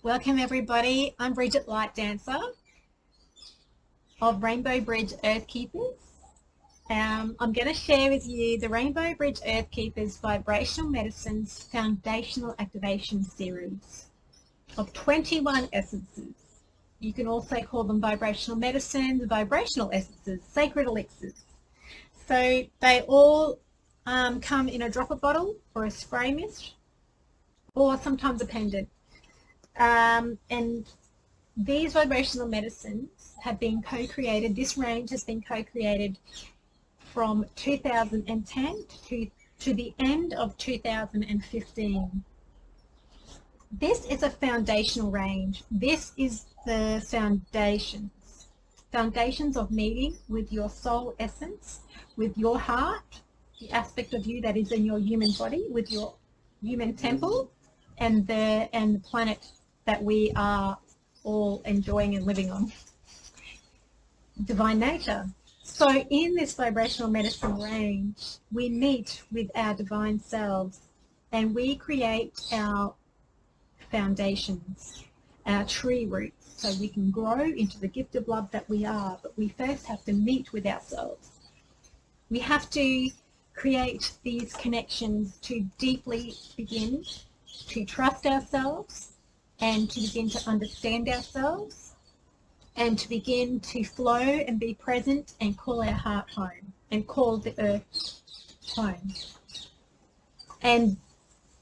Welcome everybody. I'm Bridget Light Dancer of Rainbow Bridge EarthKeeper's. I'm going to share with you the Rainbow Bridge EarthKeeper's Vibrational Medicines Foundational Activation Series of 21 essences. You can also call them vibrational medicines, vibrational essences, sacred elixirs. So they all come in a dropper bottle or a spray mist or sometimes a pendant. And these vibrational medicines have been co-created. This range has been co-created from 2010 to the end of 2015. This is a foundational range. This is the foundations of meeting with your soul essence, with your heart, the aspect of you that is in your human body, with your human temple, and the planet that we are all enjoying and living on. Divine nature. So in this vibrational medicine range, we meet with our divine selves and we create our foundations, our tree roots, so we can grow into the gift of love that we are. But we first have to meet with ourselves. We have to create these connections to deeply begin to trust ourselves, and to begin to understand ourselves, and to begin to flow and be present and call our heart home and call the earth home. And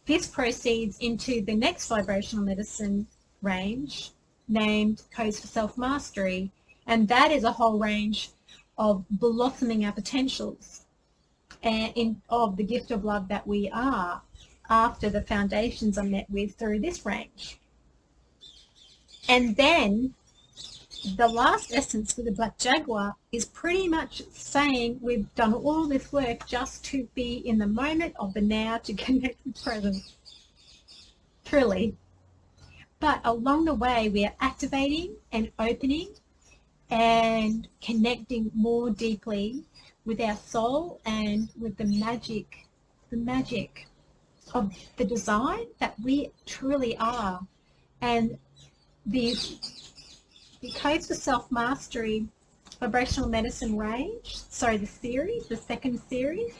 this proceeds into the next vibrational medicine range named Codes for Self-Mastery, and that is a whole range of blossoming our potentials and of the gift of love that we are after the foundations are met with through this range. And then the last essence for the Black Jaguar is pretty much saying we've done all this work just to be in the moment of the now, to connect with presence. Truly. But along the way we are activating and opening and connecting more deeply with our soul and with the magic of the design that we truly are. And the Codes for Self-Mastery Vibrational Medicine range, the series, the second series,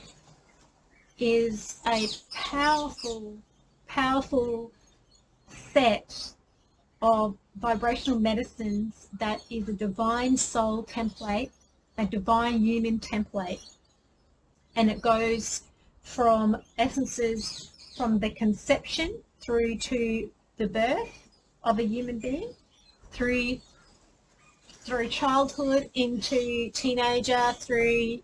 is a powerful set of vibrational medicines that is a divine soul template, a divine human template. And it goes from essences from the conception through to the birth of a human being, through childhood into teenager, through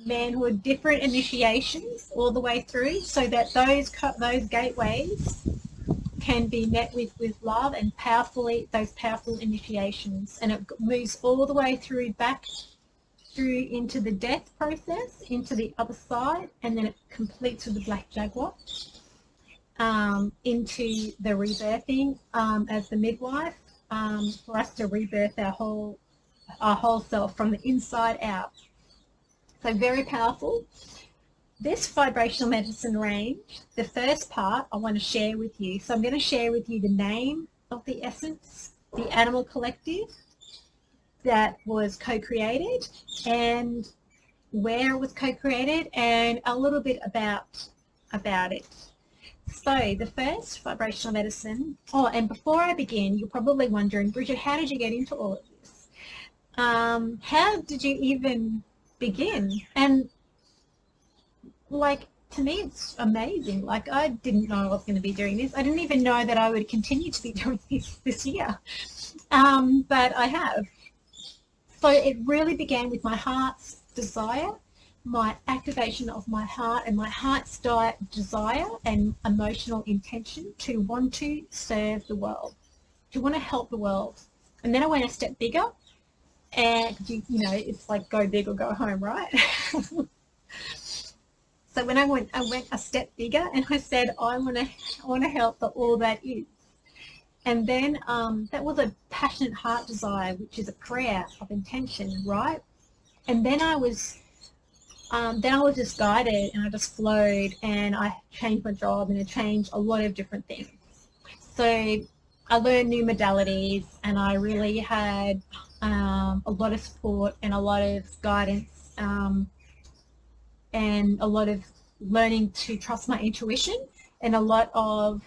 manhood, different initiations all the way through, so that those gateways can be met with love and those powerful initiations. And it moves all the way back through into the death process, into the other side, and then it completes with the Black Jaguar. Into the rebirthing as the midwife, for us to rebirth our whole self from the inside out. So very powerful. This vibrational medicine range, the first part I want to share with you. So I'm going to share with you the name of the essence, the animal collective that was co-created, and where it was co-created, and a little bit about it. So the first vibrational medicine, and before I begin, you're probably wondering, Bridget, how did you get into all of this? How did you even begin? And to me, it's amazing. I didn't know I was going to be doing this. I didn't even know that I would continue to be doing this year, but I have. So it really began with my heart's desire, my activation of my heart and my heart's desire and emotional intention to want to serve the world, to want to help the world. And then I went a step bigger, and you know, it's like go big or go home, right? So when I went a step bigger, and I said, I want to help all that is. And then that was a passionate heart desire, which is a prayer of intention, right? And then I was just guided, and I just flowed, and I changed my job, and I changed a lot of different things. So I learned new modalities, and I really had a lot of support and a lot of guidance, and a lot of learning to trust my intuition, and a lot of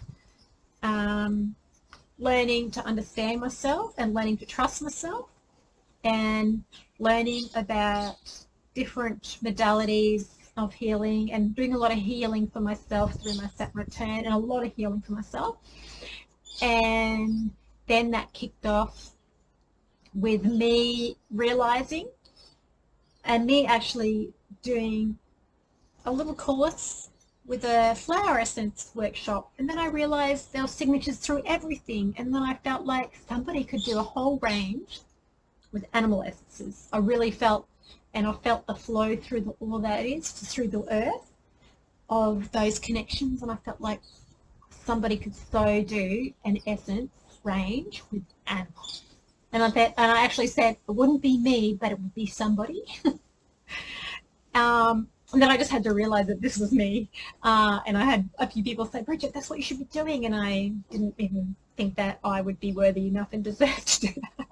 learning to understand myself and learning to trust myself, and learning about different modalities of healing, and doing a lot of healing for myself through my Saturn return, and a lot of healing for myself. And then that kicked off with me realizing, and me actually doing a little course with a flower essence workshop, and then I realized there were signatures through everything, and then I felt like somebody could do a whole range with animal essences. I really felt, and I felt the flow through all that is through the earth of those connections, and I felt like somebody could so do an essence range with animals. And I actually said it wouldn't be me, but it would be somebody. And then I just had to realize that this was me. And I had a few people say, Bridget, that's what you should be doing. And I didn't even think that I would be worthy enough and deserve to do that.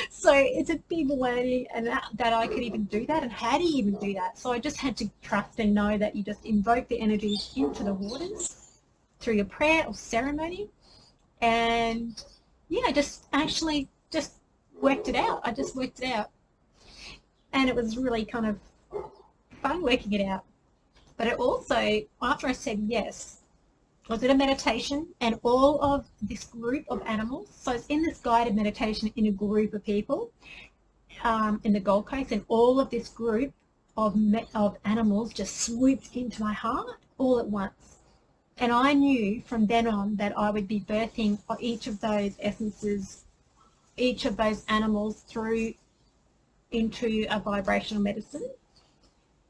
So it's a big learning, and that I could even do that, and how do you even do that? So I just had to trust and know that you just invoke the energies into the waters through your prayer or ceremony. And yeah, I just worked it out. I just worked it out. And it was really kind of fun working it out. But it also, after I said yes, I did a meditation, and all of this group of animals, so it's in this guided meditation in a group of people in the Gold Coast, and all of this group of animals just swooped into my heart all at once. And I knew from then on that I would be birthing each of those essences, each of those animals through into a vibrational medicine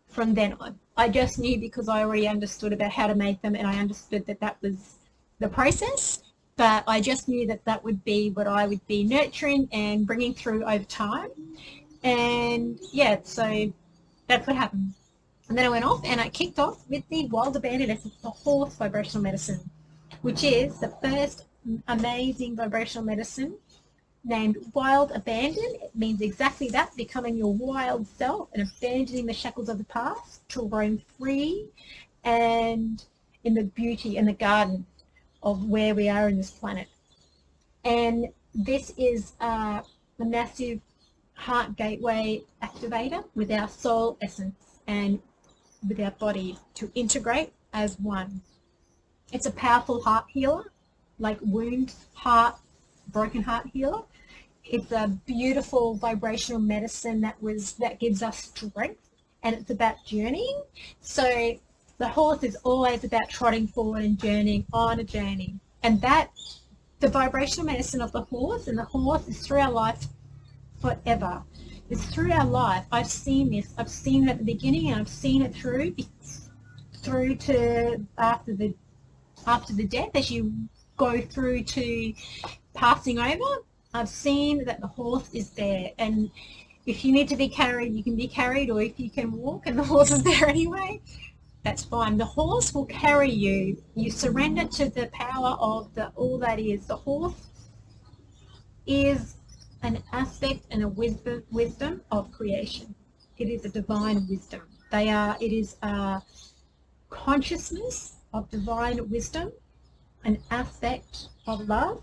from then on. I just knew, because I already understood about how to make them, and I understood that that was the process, but I just knew that that would be what I would be nurturing and bringing through over time. And yeah, so that's what happened. And then I went off and I kicked off with the Wild Abandoned Essence, the horse vibrational medicine, which is the first amazing vibrational medicine named Wild Abandon. It means exactly that, becoming your wild self and abandoning the shackles of the past to roam free and in the beauty and the garden of where we are in this planet. And this is a massive heart gateway activator with our soul essence and with our body to integrate as one. It's a powerful heart healer, like wound heart, broken heart healer. It's a beautiful vibrational medicine that gives us strength, and it's about journeying. So the horse is always about trotting forward and journeying on a journey, and that the vibrational medicine of the horse, and the horse is through our life forever. It's through our life. I've seen this. I've seen it at the beginning, and I've seen it through to after the death, as you go through to passing over. I've seen that the horse is there, and if you need to be carried, you can be carried, or if you can walk and the horse is there anyway, that's fine. The horse will carry you. You surrender to the power of all that is. The horse is an aspect and a wisdom of creation. It is a divine wisdom. It is a consciousness of divine wisdom, an aspect of love,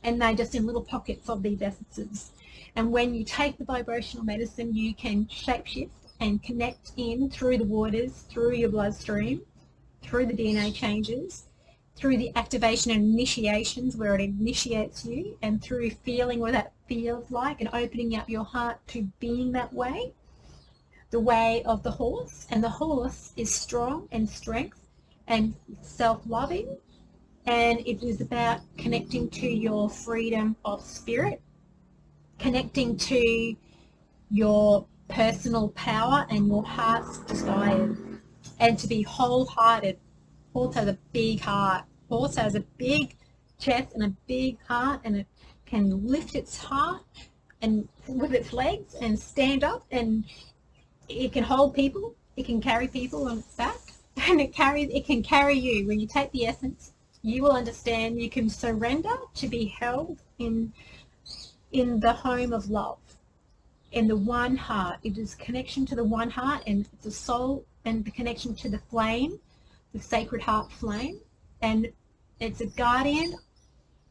and they're just in little pockets of these essences. And when you take the vibrational medicine, you can shapeshift and connect in through the waters, through your bloodstream, through the DNA changes, through the activation and initiations where it initiates you, and through feeling what that feels like and opening up your heart to being that way, the way of the horse. And the horse is strong and strength and self-loving, and it is about connecting to your freedom of spirit, connecting to your personal power and your heart's desires, and to be wholehearted. Horse has a big heart. Horse has a big chest and a big heart, and it can lift its heart and with its legs and stand up, and it can hold people. It can carry people on its back, and it can carry you. When you take the essence, you will understand you can surrender to be held in the home of love, in the one heart. It is connection to the one heart and the soul, and the connection to the flame, the sacred heart flame. And it's a guardian.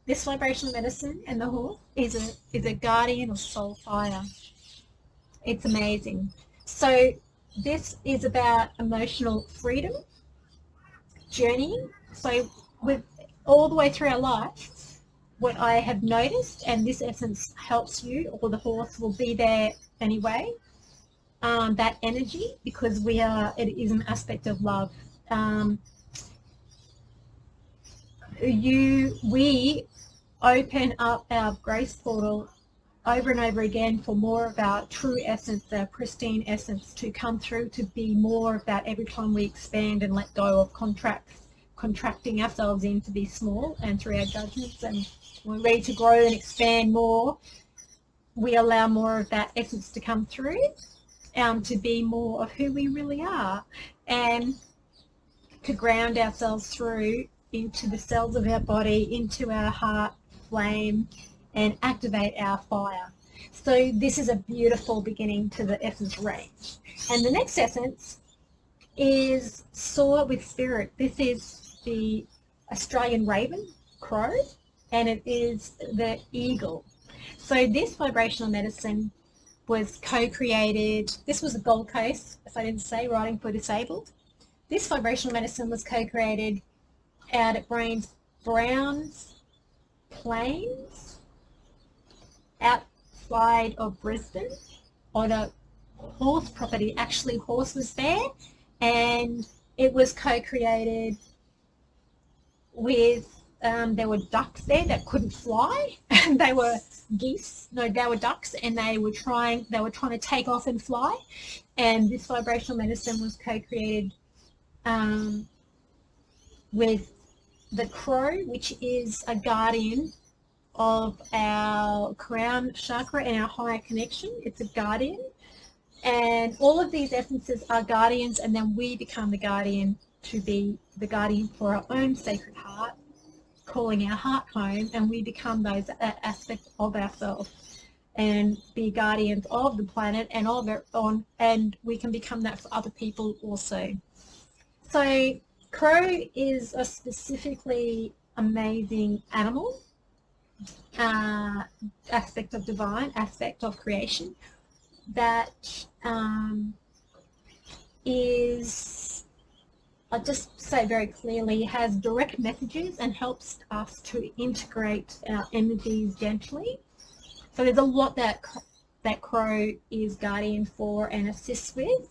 This vibrational medicine and the horse is a guardian of soul fire. It's amazing. So this is about emotional freedom, journeying. So with all the way through our life, what I have noticed, and this essence helps you, or the horse will be there anyway, that energy, because it is an aspect of love. We open up our grace portal over and over again for more of our true essence, our pristine essence to come through, to be more of that every time we expand and let go of contracting ourselves in to be small, and through our judgments. And when we're ready to grow and expand more, we allow more of that essence to come through, to be more of who we really are, and to ground ourselves through into the cells of our body, into our heart flame, and activate our fire. So this is a beautiful beginning to the essence range. And the next essence is Soar with Spirit. This is the Australian raven, crow, and it is the eagle. So this vibrational medicine was co-created. This was a Gold Coast, if I didn't say, Writing for Disabled. This vibrational medicine was co-created out at Brown's Plains, outside of Brisbane, on a horse property. Actually, horse was there, and it was co-created with, there were ducks there that couldn't fly, and they were geese. No, they were ducks, and they were trying to take off and fly. And this vibrational medicine was co-created with the crow, which is a guardian of our crown chakra and our higher connection. It's a guardian, and all of these essences are guardians, and then we become the guardian, to be the guardian for our own sacred heart, calling our heart home, and we become that aspect of ourselves and be guardians of the planet and and we can become that for other people also. So crow is a specifically amazing animal, aspect of divine, aspect of creation, that is, I'll just say very clearly, has direct messages and helps us to integrate our energies gently. So there's a lot that crow is guardian for and assists with,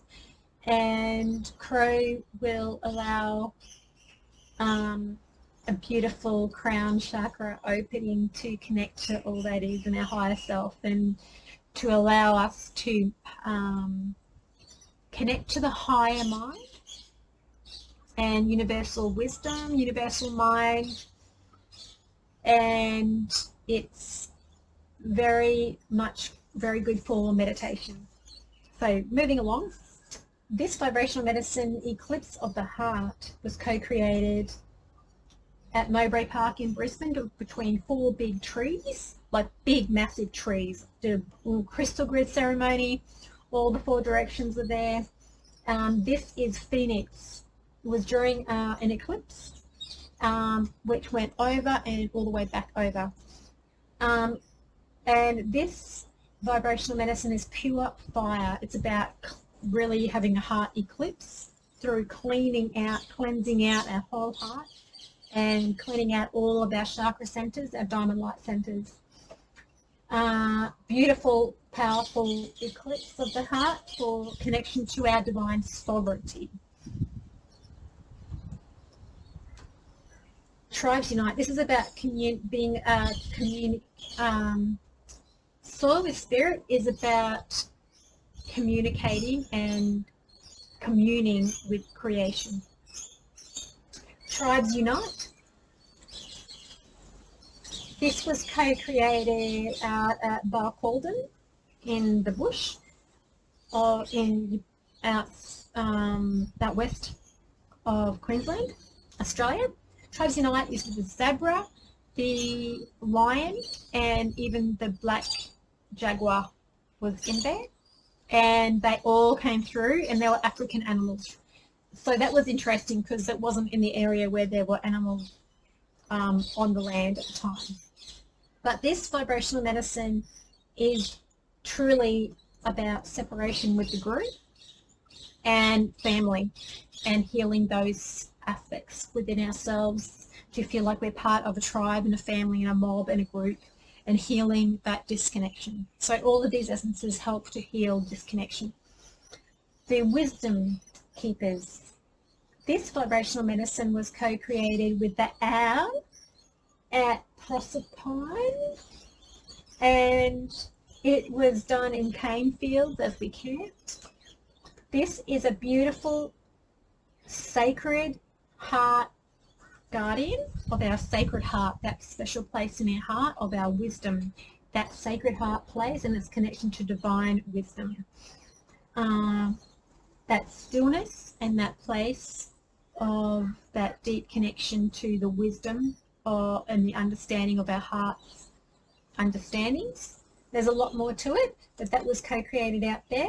and crow will allow a beautiful crown chakra opening to connect to all that is in our higher self, and to allow us to connect to the higher mind and universal wisdom, universal mind, and it's very good for meditation. So moving along, this vibrational medicine, Eclipse of the Heart, was co-created at Mowbray Park in Brisbane between 4 big trees, like big massive trees. Did a crystal grid ceremony, all the 4 directions are there. This is Phoenix. It was during an eclipse, which went over and all the way back over. And this vibrational medicine is pure fire. It's about really having a heart eclipse through cleansing out our whole heart and cleaning out all of our chakra centers, our diamond light centers. Beautiful, powerful eclipse of the heart for connection to our divine sovereignty. Tribes Unite. This is about Soar with Spirit is about communicating and communing with creation. Tribes Unite. This was co-created out at Barcaldine in the bush, or out west of Queensland, Australia. Tribes Unite is with the zebra, the lion, and even the black jaguar was in there. And they all came through, and they were African animals. So that was interesting because it wasn't in the area where there were animals on the land at the time. But this vibrational medicine is truly about separation with the group and family, and healing those aspects within ourselves to feel like we're part of a tribe and a family and a mob and a group, and healing that disconnection. So all of these essences help to heal disconnection. The wisdom keepers. This vibrational medicine was co-created with the owl at Proserpine, and it was done in cane fields as we camped. This is a beautiful sacred heart guardian of our sacred heart, that special place in our heart of our wisdom, that sacred heart place and its connection to divine wisdom. That stillness and that place of that deep connection to the wisdom and the understanding of our heart's understandings. There's a lot more to it, but that was co-created out there.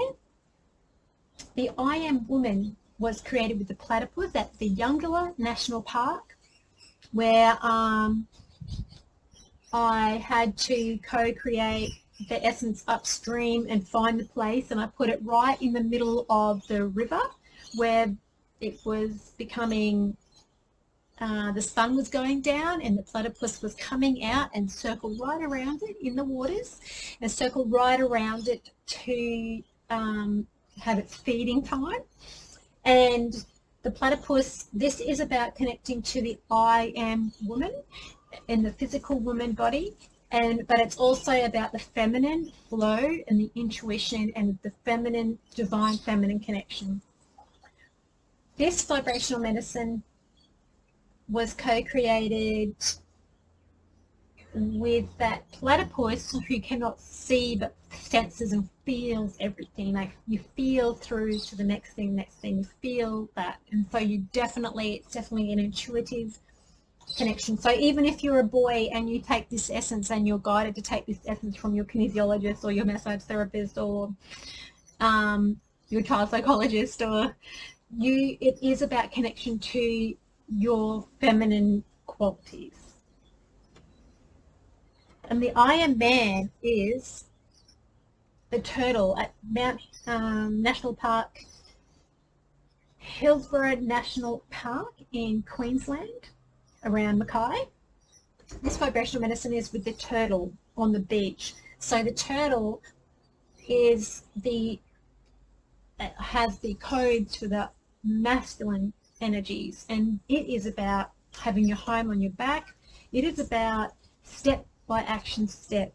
The I Am Woman was created with the platypus at the Yungala National Park, where I had to co-create the essence upstream and find the place, and I put it right in the middle of the river where it was becoming, the sun was going down and the platypus was coming out and circled right around it in the waters and circled right around it to have its feeding time. And the platypus, this is about connecting to the I Am Woman and the physical woman body, but it's also about the feminine flow and the intuition and the feminine, divine feminine connection. This vibrational medicine was co-created with that platypus who cannot see but senses and feels everything. Like you feel through to the next thing, you feel that. And so it's definitely an intuitive connection. So even if you're a boy and you take this essence and you're guided to take this essence from your kinesiologist or your massage therapist or your child psychologist, or it is about connection to your feminine qualities. And the I Am Man is the turtle at Mount National Park, Hillsborough National Park in Queensland, around Mackay. This vibrational medicine is with the turtle on the beach. So the turtle has the code to the masculine energies, and it is about having your home on your back. It is about step by action step.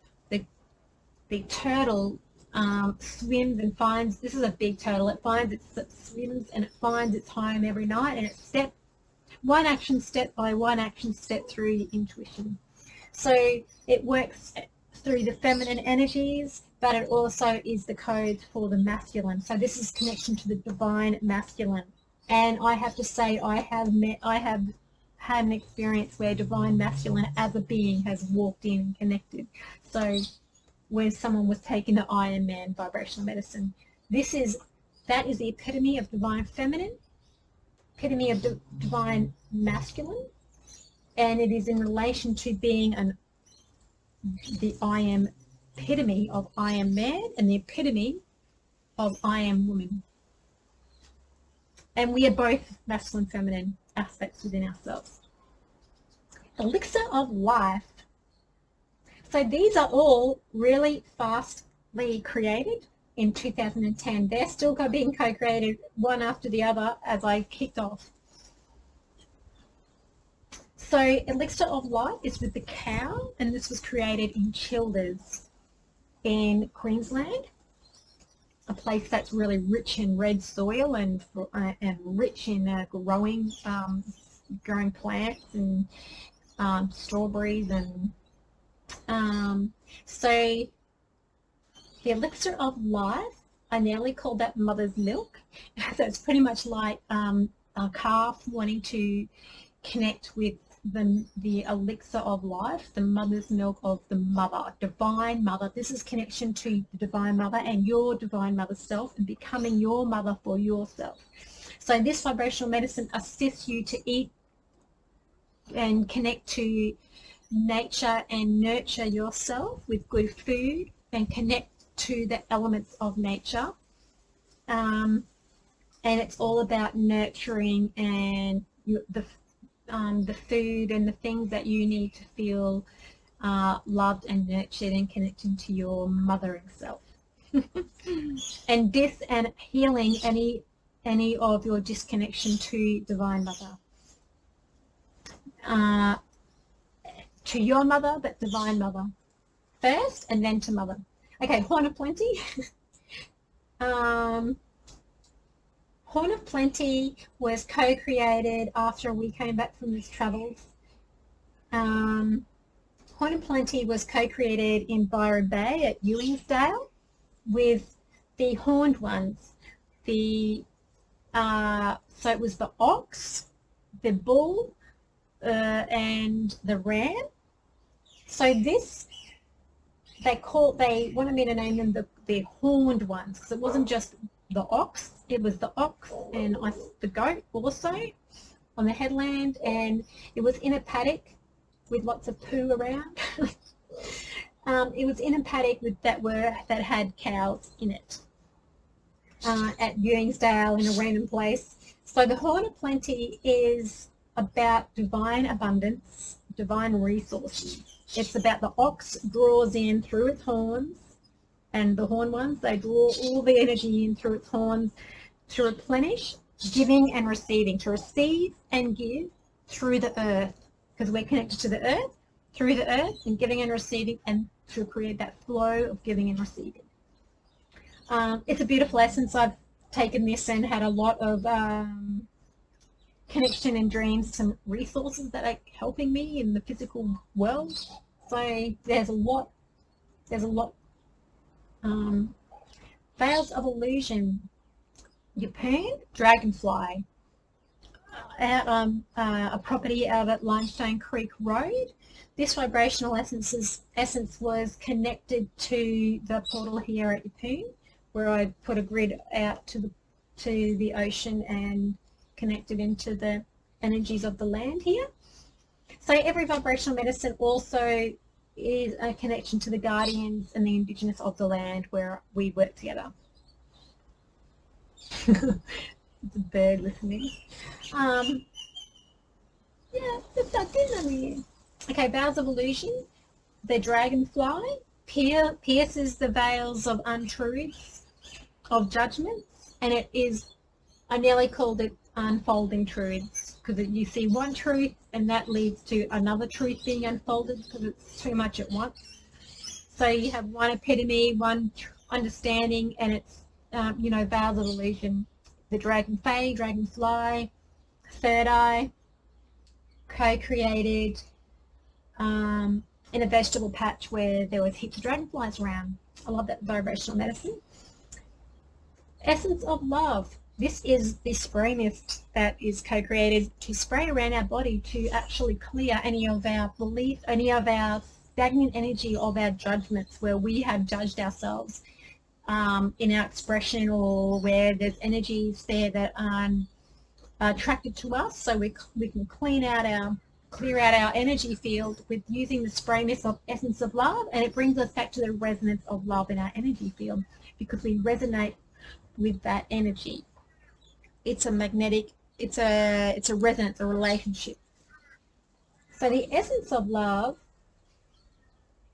The turtle swims and finds, this is a big turtle, it swims and it finds its home every night, and it's one action step by one action step through the intuition. So it works through the feminine energies, but it also is the code for the masculine. So this is connection to the divine masculine. And I have to say, I have had an experience where divine masculine as a being has walked in and connected. So when someone was taking the I Am Man vibrational medicine, that is the epitome of divine feminine, epitome of divine masculine, and it is in relation to being the I Am epitome of I Am Man and the epitome of I Am Woman. And we are both masculine, feminine aspects within ourselves. Elixir of Life. So these are all really fastly created in 2010. They're still being co-created one after the other as I kicked off. So Elixir of Life is with the cow, and this was created in Childers in Queensland, a place that's really rich in red soil and rich in growing plants and strawberries and so the Elixir of Life, I nearly called that mother's milk. So it's pretty much like a calf wanting to connect with the elixir of life, the mother's milk of the mother, divine mother. This is connection to the divine mother and your divine mother self, and becoming your mother for yourself. So this vibrational medicine assists you to eat and connect to nature and nurture yourself with good food and connect to the elements of nature. And it's all about nurturing and the food and the things that you need to feel loved and nurtured and connecting to your mothering self. And healing any of your disconnection to divine mother. To your mother, but divine mother first, and then to mother. Okay, Horn of Plenty. Horn of Plenty was co-created after we came back from these travels. Horn of Plenty was co-created in Byron Bay at Ewingsdale with the horned ones. So it was the ox, the bull, and the ram. So this, they wanted me to name them the horned ones, because it wasn't just the ox, it was the ox and the goat also on the headland, and it was in a paddock with lots of poo around. It was in a paddock that had cows in it at Ewingsdale in a random place. So the Horn of Plenty is about divine abundance, divine resources. It's about the ox draws in through its horns, and the horn ones, they draw all the energy in through its horns to replenish, giving and receiving, to receive and give through the earth, because we're connected to the earth, through the earth, and giving and receiving, and to create that flow of giving and receiving. It's a beautiful essence. I've taken this and had a lot of connection and dreams, some resources that are helping me in the physical world. So there's a lot. Veils of Illusion, Yeppoon, Dragonfly, out a property out at Limestone Creek Road. This vibrational essence was connected to the portal here at Yeppoon, where I put a grid out to the ocean and connected into the energies of the land here. So every vibrational medicine also is a connection to the guardians and the indigenous of the land where we work together. It's a bird listening. Yeah, it's stuck in there. Okay, Veils of Illusion. The dragonfly pierces the veils of untruths, of judgments, and it is, I nearly called it unfolding truths, because you see one truth and that leads to another truth being unfolded because it's too much at once. So you have one epitome, one understanding, and it's, Veils of Illusion. The dragonfly, third eye, co-created in a vegetable patch where there was heaps of dragonflies around. I love that vibrational medicine. Essence of Love. This is the spray mist that is co-created to spray around our body to actually clear any of our beliefs, any of our stagnant energy of our judgments where we have judged ourselves in our expression, or where there's energies there that are attracted to us. So we can clear out our energy field with using the spray mist of Essence of Love, and it brings us back to the resonance of love in our energy field because we resonate with that energy. It's a magnetic, it's a resonance, a relationship. So the Essence of Love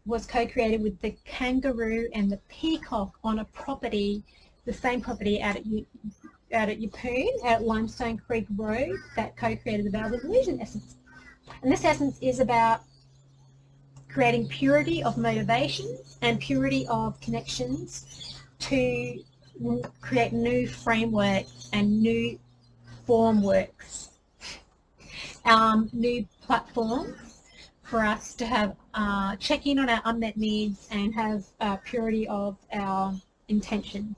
was co-created with the kangaroo and the peacock on a property, the same property out at Yeppoon, at Limestone Creek Road, that co-created the Veils of Illusion essence. And this essence is about creating purity of motivations and purity of connections to create new frameworks and new formworks, new platforms for us to have check in on our unmet needs and have purity of our intentions.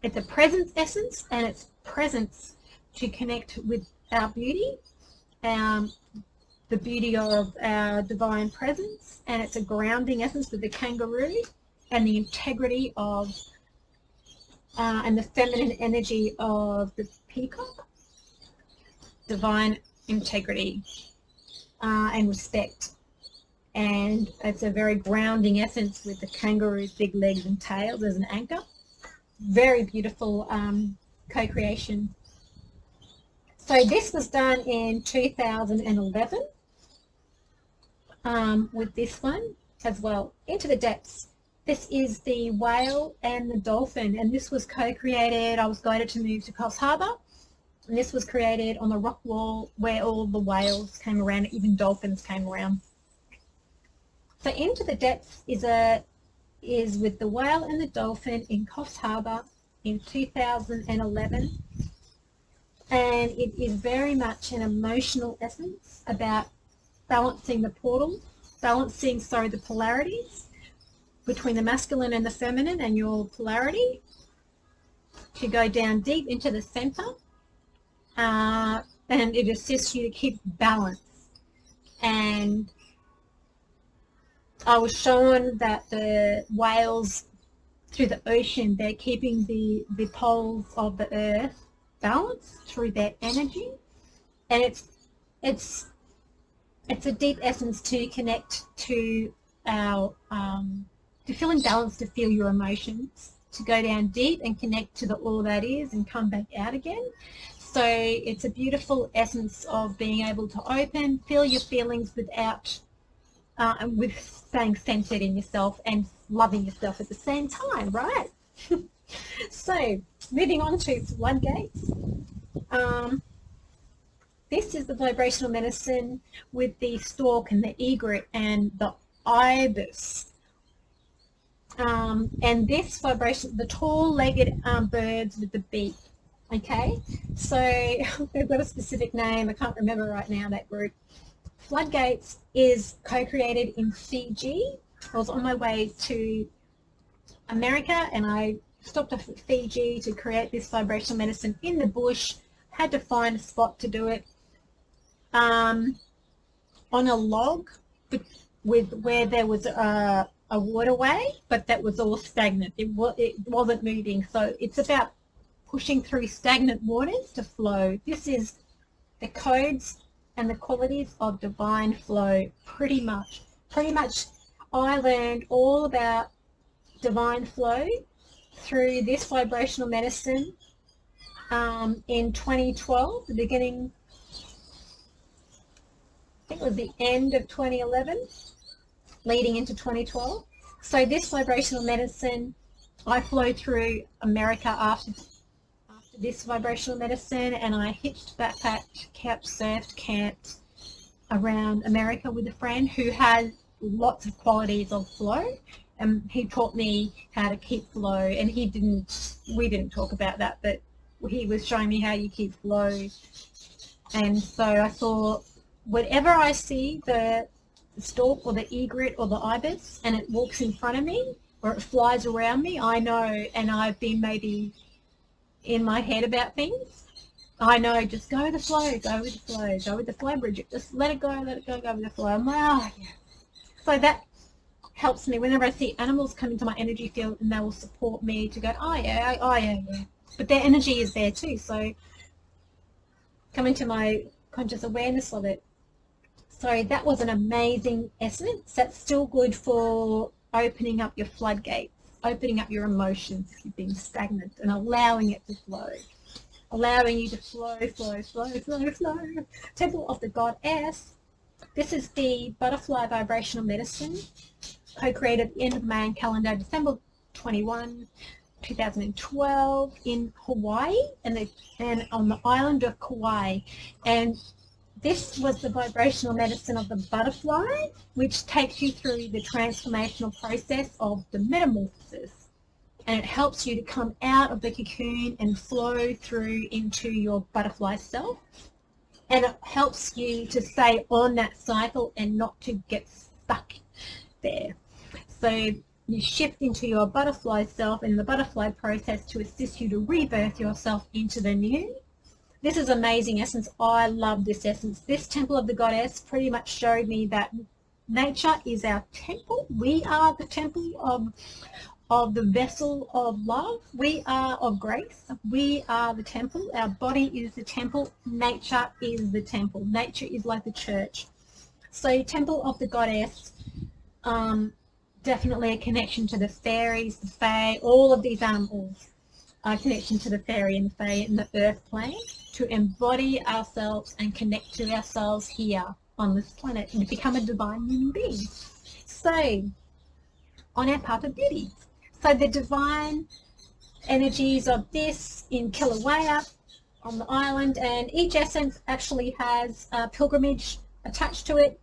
It's a presence essence, and it's presence to connect with our beauty the beauty of our divine presence, and it's a grounding essence with the kangaroo and the integrity of and the feminine energy of the peacock, divine integrity and respect. And it's a very grounding essence with the kangaroo's big legs and tails as an anchor. Very beautiful co-creation. So this was done in 2011 with this one as well. Into the Depths. This is the whale and the dolphin, and this was co-created. I was guided to move to Coffs Harbour, and this was created on the rock wall where all the whales came around, even dolphins came around. So Into the Depths is with the whale and the dolphin in Coffs Harbour in 2011, and it is very much an emotional essence about balancing the portal, the polarities between the masculine and the feminine and your polarity, to go down deep into the center, and it assists you to keep balance. And I was shown that the whales through the ocean, they're keeping the poles of the earth balanced through their energy, and it's a deep essence to connect to our to feel in balance, to feel your emotions, to go down deep and connect to the all that is and come back out again. So it's a beautiful essence of being able to open, feel your feelings without with staying centered in yourself and loving yourself at the same time, right? So moving on to floodgates. This is the vibrational medicine with the stork and the egret and the ibis. And this vibration, the tall-legged birds with the beak. Okay, so they've got a specific name. I can't remember right now, that group. Floodgates is co-created in Fiji. I was on my way to America and I stopped off at Fiji to create this vibrational medicine in the bush. Had to find a spot to do it on a log with where there was a waterway, but that was all stagnant. It wasn't moving. So it's about pushing through stagnant waters to flow. This is the codes and the qualities of divine flow. Pretty much I learned all about divine flow through this vibrational medicine in 2012, the beginning, I think it was the end of 2011, leading into 2012. So this vibrational medicine, I flew through America after this vibrational medicine, and I hitched, backpacked, surfed, camped around America with a friend who had lots of qualities of flow, and he taught me how to keep flow. And we didn't talk about that, but he was showing me how you keep flow. And so I thought, whenever I see the stork or the egret or the ibis and it walks in front of me or it flies around me, I know, and I've been maybe in my head about things, I know, just go with the flow, go with the flow, go with the flow, Bridget. Just let it go, go with the flow. I'm like, oh, yeah. So that helps me whenever I see animals come into my energy field, and they will support me to go, oh yeah. But their energy is there too, so come into my conscious awareness of it. So that was an amazing essence. That's still good for opening up your floodgates, opening up your emotions if you've been stagnant, and allowing it to flow. Allowing you to flow. Temple of the Goddess. This is the butterfly vibrational medicine, co-created at the end of the Mayan calendar, December 21, 2012, in Hawaii and on the island of Kauai. And this was the vibrational medicine of the butterfly, which takes you through the transformational process of the metamorphosis. And it helps you to come out of the cocoon and flow through into your butterfly self. And it helps you to stay on that cycle and not to get stuck there. So you shift into your butterfly self and the butterfly process to assist you to rebirth yourself into the new. This is amazing essence. I love this essence. This temple of the goddess pretty much showed me that nature is our temple. We are the temple of the vessel of love. We are of grace. We are the temple. Our body is the temple. Nature is the temple. Nature is like the church. So temple of the goddess, definitely a connection to the fairies, the fae, all of these animals are a connection to the fairy and the fae and the earth plane, to embody ourselves and connect to ourselves here on this planet and become a divine human being. So, on our path of beauty. So the divine energies of this in Kilauea on the island, and each essence actually has a pilgrimage attached to it.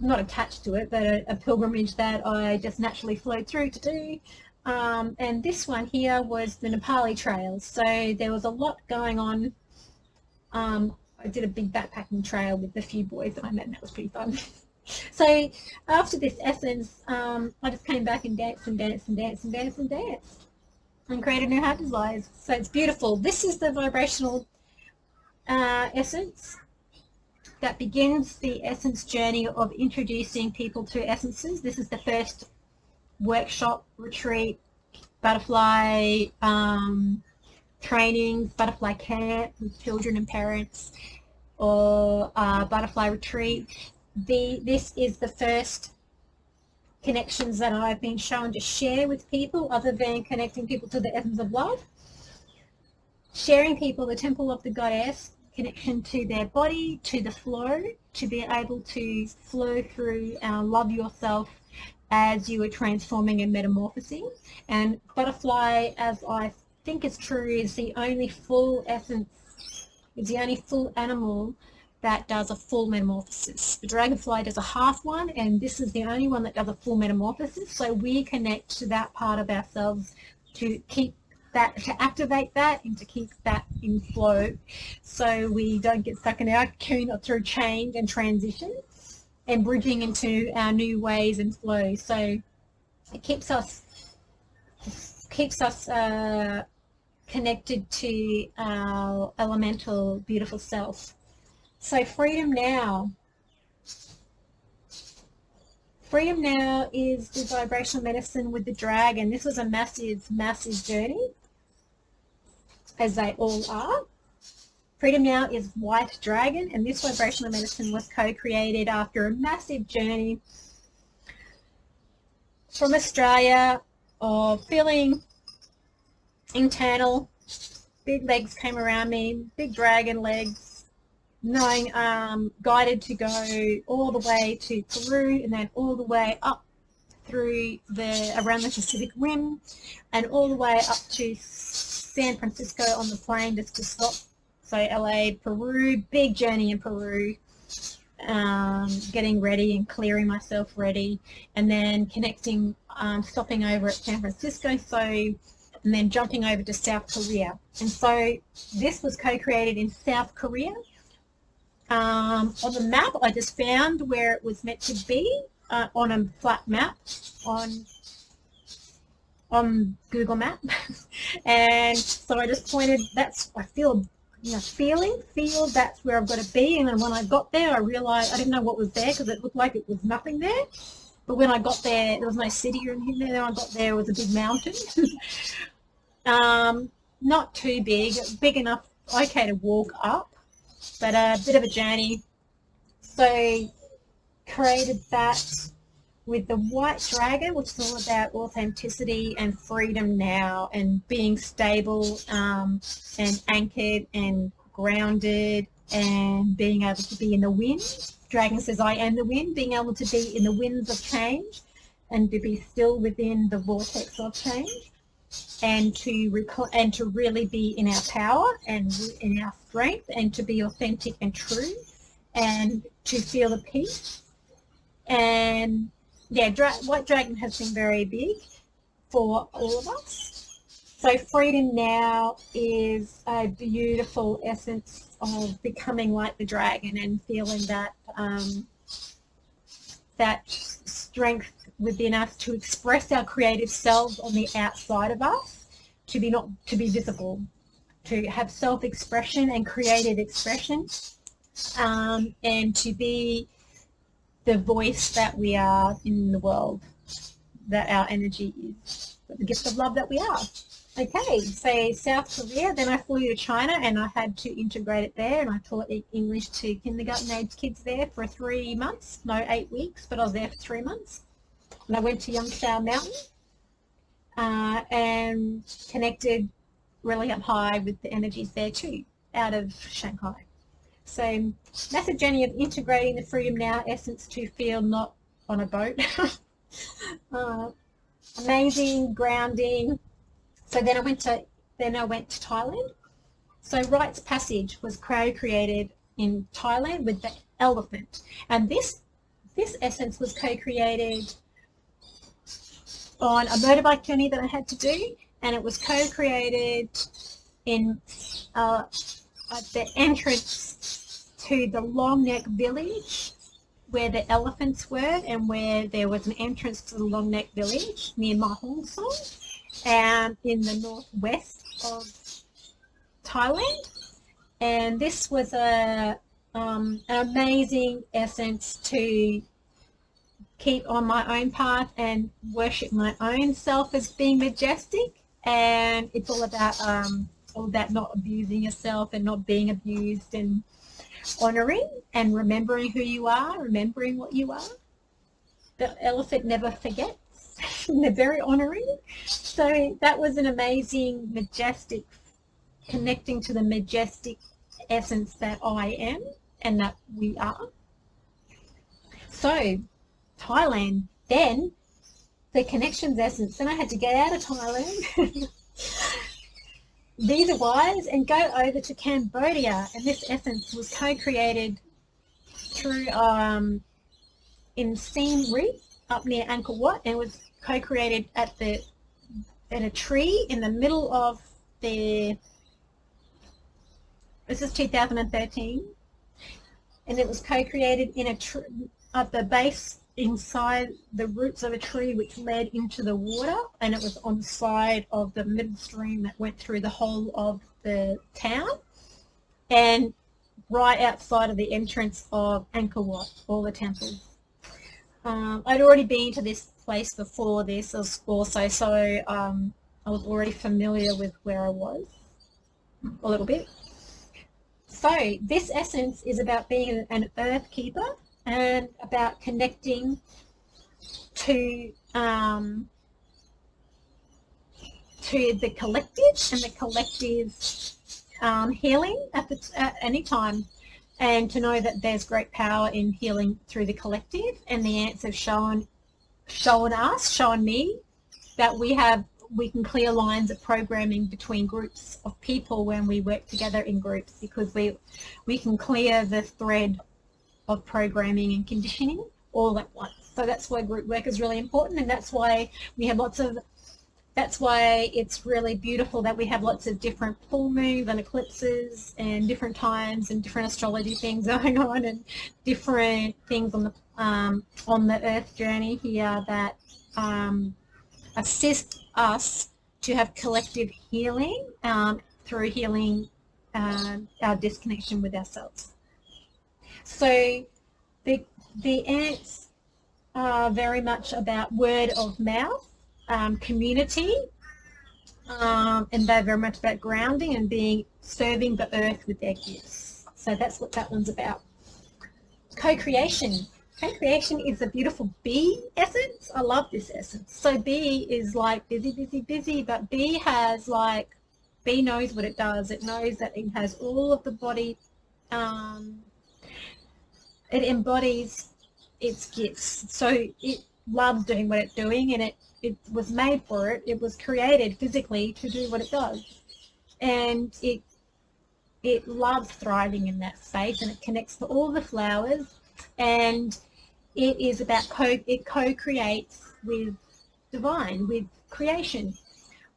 Not attached to it, but a pilgrimage that I just naturally flowed through to do. And this one here was the Nepali trails. So there was a lot going on. I did a big backpacking trail with a few boys that I met, and that was pretty fun. So after this essence, I just came back and danced and danced and danced and danced and danced and created new heart desires. So it's beautiful. This is the vibrational essence that begins the essence journey of introducing people to essences. This is the first workshop, retreat, butterfly trainings, butterfly camp with children and parents, or butterfly retreat. This is the first connections that I've been shown to share with people, other than connecting people to the essence of love. Sharing people the temple of the goddess, connection to their body, to the flow, to be able to flow through love yourself as you are transforming and metamorphosing. And butterfly, as I think is true, is the only full essence, is the only full animal that does a full metamorphosis. The dragonfly does a half one, and this is the only one that does a full metamorphosis. So we connect to that part of ourselves to keep that, to activate that, and to keep that in flow, so we don't get stuck in our cocoon through change and transition and bridging into our new ways and flow. So it keeps us connected to our elemental, beautiful self. So freedom now. Freedom now is the vibrational medicine with the dragon. This was a massive, massive journey, as they all are. Freedom now is white dragon, and this vibrational medicine was co-created after a massive journey from Australia of feeling internal. Big legs came around me, big dragon legs, knowing guided to go all the way to Peru, and then all the way up through around the Pacific Rim, and all the way up to San Francisco on the plane just to stop. So LA, Peru, big journey in Peru, getting ready and clearing myself ready, and then connecting, stopping over at San Francisco, and then jumping over to South Korea. And so this was co-created in South Korea. On the map, I just found where it was meant to be, on a flat map on Google Map. And so I just pointed, I feel that's where I've got to be. And then when I got there, I realized I didn't know what was there, because it looked like it was nothing there. But when I got there, there was no city or anything there. When I got there, it was a big mountain. Not too big enough, okay, to walk up, but a bit of a journey. So created that with the white dragon, which is all about authenticity and freedom now, and being stable and anchored and grounded, and being able to be in the wind. Dragon says, I am the wind, being able to be in the winds of change and to be still within the vortex of change, and to really be in our power and in our strength, and to be authentic and true, and to feel the peace. And yeah, white dragon has been very big for all of us. So freedom now is a beautiful essence of becoming like the dragon and feeling that that strength within us to express our creative selves on the outside of us, to be visible, to have self-expression and creative expression, and to be the voice that we are in the world, that our energy is, the gift of love that we are. Okay, so South Korea, then I flew to China and I had to integrate it there, and I taught English to kindergarten age kids there for 3 months, no 8 weeks, but I was there for 3 months. And I went to Yangtze Mountain and connected really up high with the energies there too, out of Shanghai. So massive journey of integrating the Freedom Now essence to feel not on a boat. Amazing grounding. So then I went to Thailand. So Rites Passage was co-created in Thailand with the elephant, and this essence was co-created on a motorbike journey that I had to do, and it was co-created in at the entrance to the Long Neck village where the elephants were, and where there was an entrance to the Long Neck village near Ma Hong Son, and in the northwest of Thailand. And this was an amazing essence to keep on my own path and worship my own self as being majestic. And it's all about not abusing yourself and not being abused, and honoring and remembering who you are, remembering what you are. The elephant never forgets. They're very honoring. So that was an amazing, majestic, connecting to the majestic essence that I am and that we are. So Thailand, then the connections essence. Then I had to get out of Thailand, visa-wise, and go over to Cambodia. And this essence was co-created through in Siem Reap up near Angkor Wat, and was co-created at a tree in the middle of this is 2013, and it was co-created in at the base inside the roots of a tree which led into the water, and it was on the side of the middle stream that went through the whole of the town, and right outside of the entrance of Angkor Wat, all the temples. I'd already been to this place before this also, so I was already familiar with where I was a little bit. So this essence is about being an earth keeper and about connecting to the collective and the collective healing at any time, and to know that there's great power in healing through the collective. And the ants have shown me that we can clear lines of programming between groups of people when we work together in groups, because we can clear the thread of programming and conditioning all at once. So that's why group work is really important, and that's why it's really beautiful that we have lots of different full moons and eclipses and different times and different astrology things going on, and different things on the earth journey here that assist us to have collective healing through healing our disconnection with ourselves. So the ants are very much about word of mouth, community, and they're very much about grounding and serving the earth with their gifts. So that's what that one's about. Co-creation. Co-creation is a beautiful bee essence. I love this essence. So bee is like busy, busy, busy, but bee knows what it does. It knows that it has all of the body, it embodies its gifts. So it loves doing what it's doing, and it was made for it. It was created physically to do what it does. And it loves thriving in that space, and it connects to all the flowers, and it is about it co-creates with divine, with creation,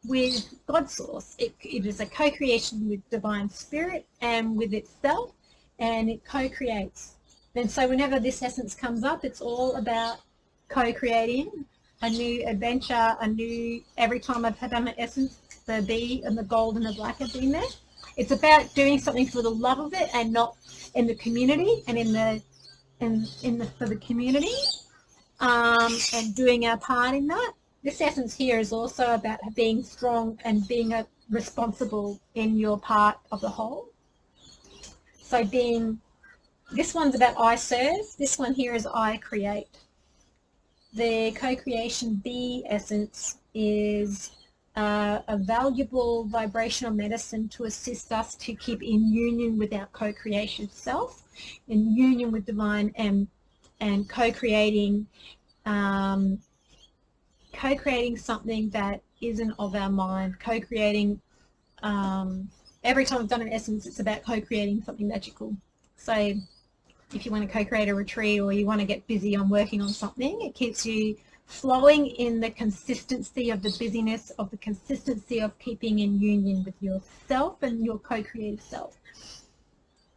with God source. It is a co-creation with divine spirit and with itself, and it co-creates. And so whenever this essence comes up, it's all about co-creating a new adventure, every time I've done an essence, the bee and the gold and the black have been there. It's about doing something for the love of it and not in the community and for the community, and doing our part in that. This essence here is also about being strong and being responsible in your part of the whole. So this one's about I serve. This one here is I create. The co-creation B essence is a valuable vibrational medicine to assist us to keep in union with our co-creation self, in union with divine, and co-creating something that isn't of our mind, co-creating, every time I've done an essence, it's about co-creating something magical. So if you want to co-create a retreat or you want to get busy on working on something, it keeps you flowing in the consistency of the busyness, of the consistency of keeping in union with yourself and your co-creative self.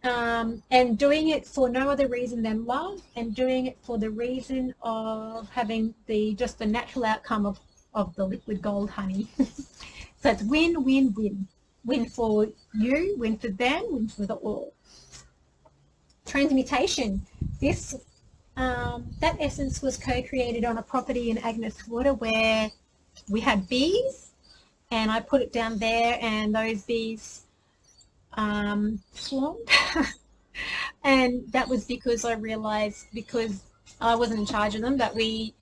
And doing it for no other reason than love, and doing it for the reason of having just the natural outcome of the liquid gold honey. So it's win, win, win. Win for you, win for them, win for the all. Transmutation. That essence was co-created on a property in Agnes Water where we had bees, and I put it down there, and those bees swarmed. And that was because I realized, because I wasn't in charge of them, that they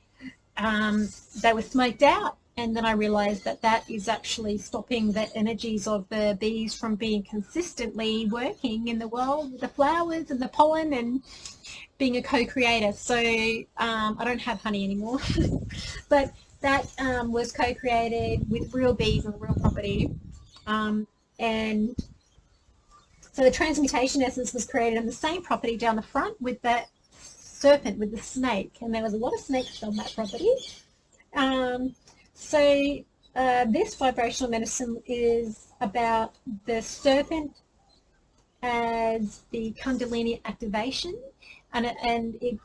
were smoked out. And then I realized that is actually stopping the energies of the bees from being consistently working in the world with the flowers and the pollen and being a co-creator. So I don't have honey anymore. But that was co-created with real bees on real property. And so the transmutation essence was created on the same property down the front with that serpent, with the snake. And there was a lot of snakes on that property. So this vibrational medicine is about the serpent as the Kundalini activation, and the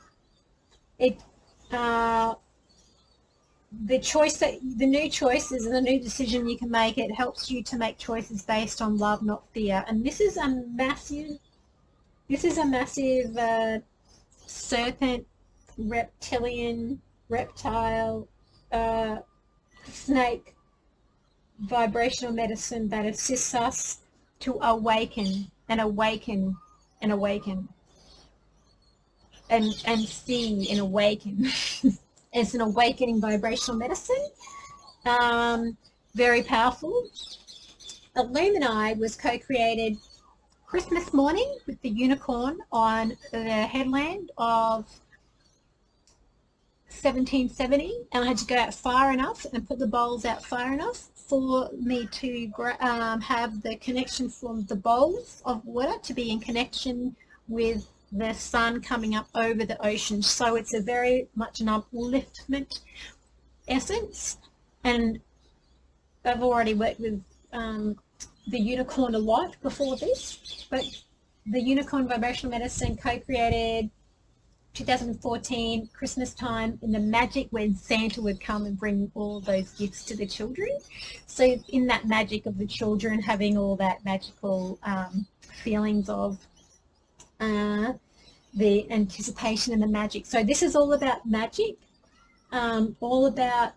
new choices and the new decision you can make. It helps you to make choices based on love, not fear. And this is a massive serpent, reptile, snake vibrational medicine that assists us to awaken and awaken and awaken and see and awaken. It's an awakening vibrational medicine, very powerful. Illumini was co-created Christmas morning with the unicorn on the headland of 1770, and I had to go out far enough and put the bowls out far enough for me to have the connection from the bowls of water to be in connection with the sun coming up over the ocean. So it's a very much an upliftment essence, and I've already worked with the unicorn a lot before this, but the unicorn vibrational medicine co-created 2014 Christmas time in the magic when Santa would come and bring all those gifts to the children. So in that magic of the children having all that magical feelings of the anticipation and the magic. So this is all about magic, all about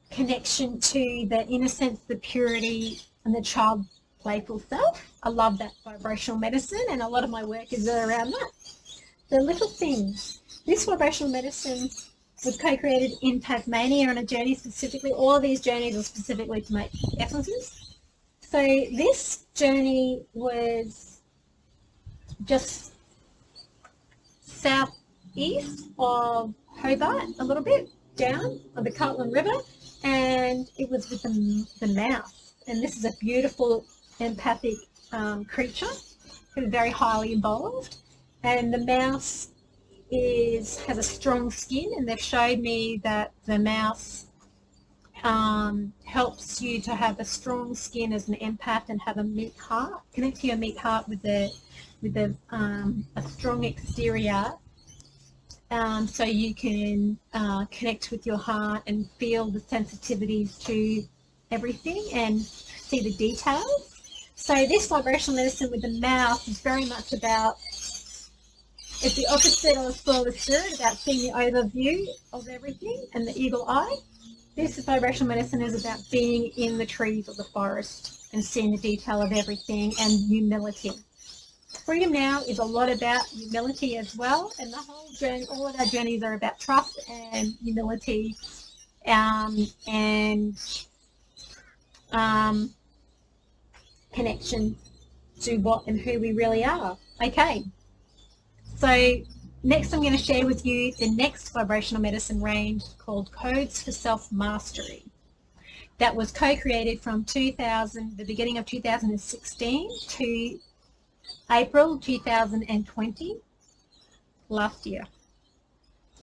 connection to the innocence, the purity, and the child playful self. I love that vibrational medicine, and a lot of my work is around that. The little things. This vibrational medicine was co-created in Tasmania on a journey specifically. All of these journeys are specifically to make essences. So this journey was just southeast of Hobart, a little bit down on the Cartland River, and it was with the mouse. And this is a beautiful empathic creature who's very highly evolved. And the mouse has a strong skin, and they've showed me that the mouse helps you to have a strong skin as an empath and have a meat heart. Connect to your meat heart with a strong exterior, so you can connect with your heart and feel the sensitivities to everything and see the details. So this vibrational medicine with the mouth is very much about, it's the opposite of Flow of the Spirit, about seeing the overview of everything and the eagle eye. This vibrational medicine is about being in the trees of the forest and seeing the detail of everything, and humility. Freedom Now is a lot about humility as well, and the whole journey, all of our journeys are about trust and humility, and connection to what and who we really are. Okay, so next I'm going to share with you the next vibrational medicine range called Codes for Self-Mastery. That was co-created from the beginning of 2016 to April 2020, last year.